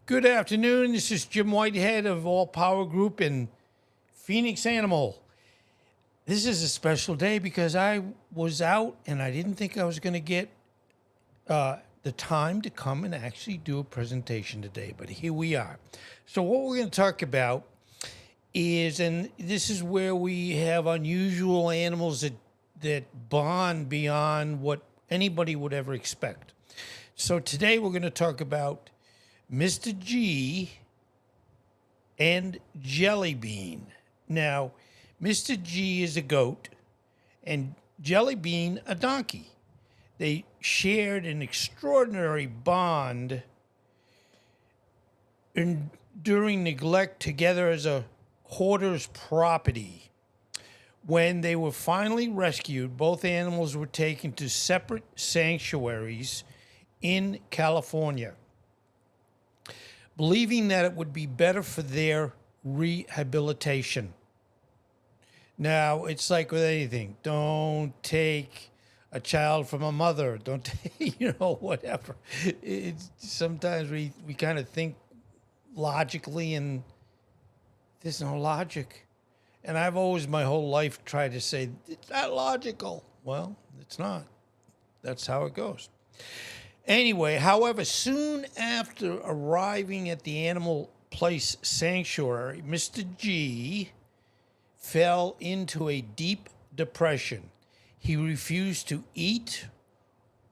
Good afternoon. This is Jim Whitehead of All Power Group in Phoenix Animal. This is a special day because I was out and I didn't think I was going to get the time to come and actually do a presentation today, but here we are. So what we're going to talk about is, and this is where we have unusual animals that bond beyond what anybody would ever expect. So today we're going to talk about Mr. G and Jellybean. Now, Mr. G is a goat and Jellybean a donkey. They shared an extraordinary bond during neglect together as a hoarder's property. When they were finally rescued, both animals were taken to separate sanctuaries in California, believing that it would be better for their rehabilitation. Now, it's like with anything. Don't take a child from a mother. Don't take, whatever. Sometimes we kind of think logically, and there's no logic. And I've always, my whole life, tried to say, it's not logical. Well, it's not. That's how it goes. Anyway, however, soon after arriving at the Animal Place Sanctuary, Mr. G fell into a deep depression. He refused to eat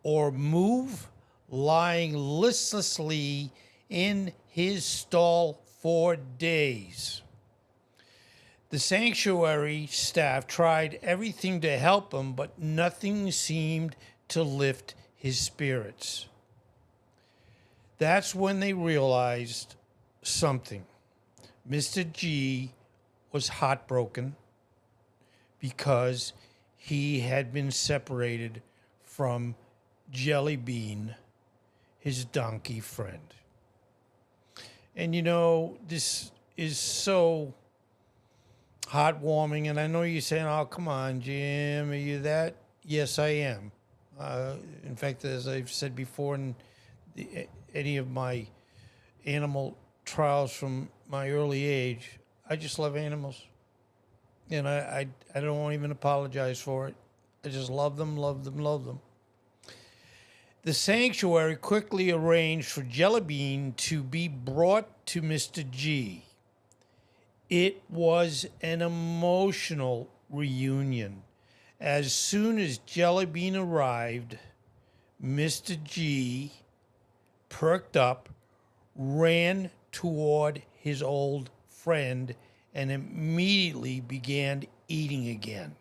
or move, lying listlessly in his stall for days. The sanctuary staff tried everything to help him, but nothing seemed to lift his spirits. That's when they realized something. Mr. G was heartbroken because he had been separated from Jellybean, his donkey friend. And this is so heartwarming, and I know you're saying, oh, come on, Jim, are you that? Yes, I am. In fact, as I've said before in any of my animal trials from my early age, I just love animals. And I don't even apologize for it. I just love them, love them, love them. The sanctuary quickly arranged for Jellybean to be brought to Mr. G. It was an emotional reunion. As soon as Jellybean arrived, Mr. G perked up, ran toward his old friend, and immediately began eating again.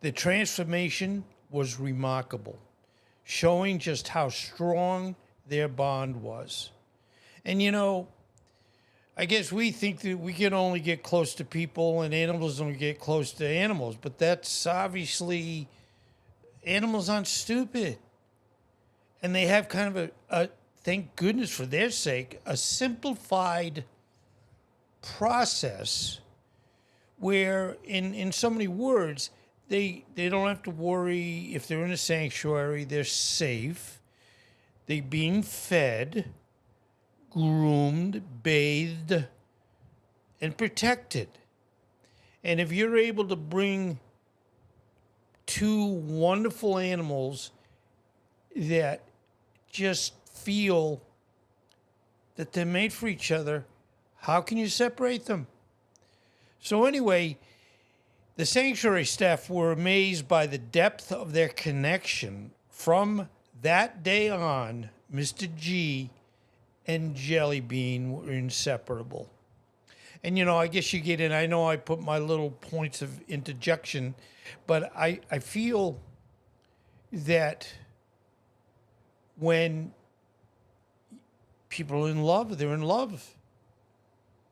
The transformation was remarkable, showing just how strong their bond was. And I guess we think that we can only get close to people and animals don't get close to animals, but that's obviously, animals aren't stupid. And they have kind of a thank goodness for their sake, a simplified process where in so many words, they don't have to worry if they're in a sanctuary, they're safe, they're being fed, groomed, bathed, and protected. And if you're able to bring two wonderful animals that just feel that they're made for each other, how can you separate them? So anyway, the sanctuary staff were amazed by the depth of their connection. From that day on, Mr. G and Jellybean were inseparable. And I guess you get in, I know I put my little points of interjection, but I feel that when people are in love, they're in love.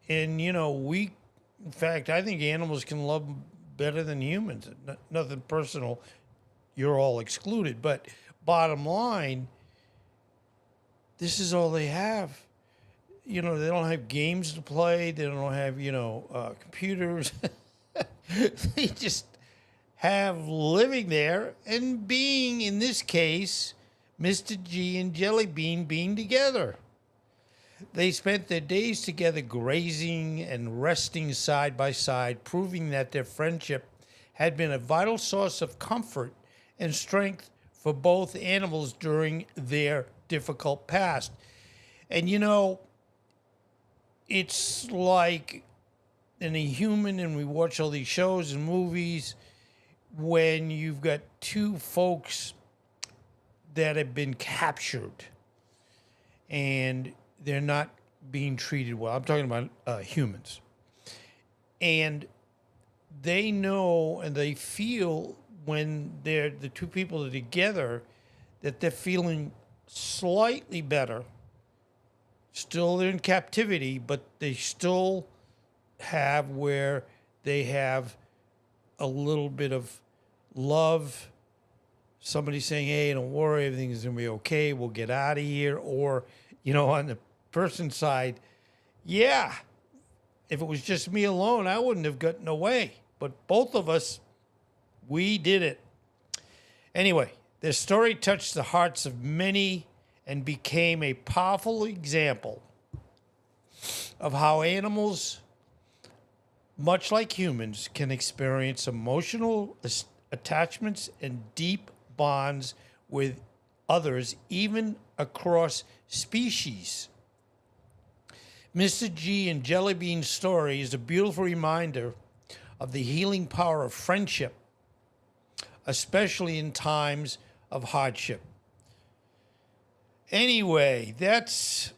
And, in fact, I think animals can love better than humans. Nothing personal, you're all excluded. But bottom line, this is all they have. They don't have games to play. They don't have, computers. They just have living there and being, in this case, Mr. G and Jellybean being together. They spent their days together grazing and resting side by side, proving that their friendship had been a vital source of comfort and strength for both animals during their difficult past. And it's like in a human, and we watch all these shows and movies, when you've got two folks that have been captured and they're not being treated well. I'm talking about humans. And they know and they feel when the two people are together that they're feeling slightly better. Still, they're in captivity, but they still have where they have a little bit of love. Somebody saying, hey, don't worry, everything's going to be okay. We'll get out of here. Or, on the person's side, yeah, if it was just me alone, I wouldn't have gotten away. But both of us, we did it. Anyway, their story touched the hearts of many and became a powerful example of how animals, much like humans, can experience emotional attachments and deep bonds with others, even across species. Mr. G and Jellybean's story is a beautiful reminder of the healing power of friendship, especially in times of hardship. Anyway, that's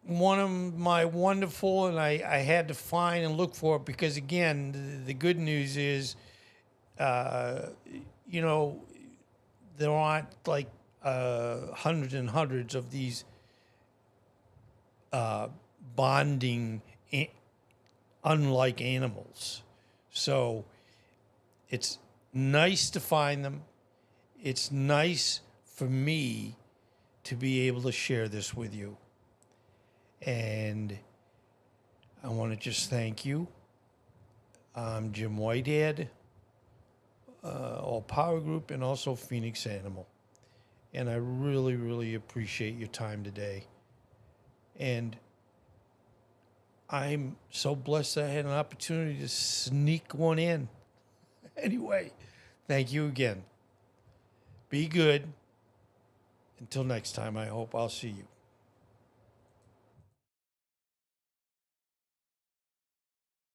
one of my wonderful, and I had to find and look for it because, again, the good news is, there aren't like hundreds and hundreds of these bonding, unlike animals. So it's nice to find them. It's nice for me to be able to share this with you. And I want to just thank you. I'm Jim Whitehead, All Power Group, and also Phoenix Animal. And I really, really appreciate your time today. And I'm so blessed I had an opportunity to sneak one in. Anyway, thank you again. Be good. Until next time, I hope I'll see you.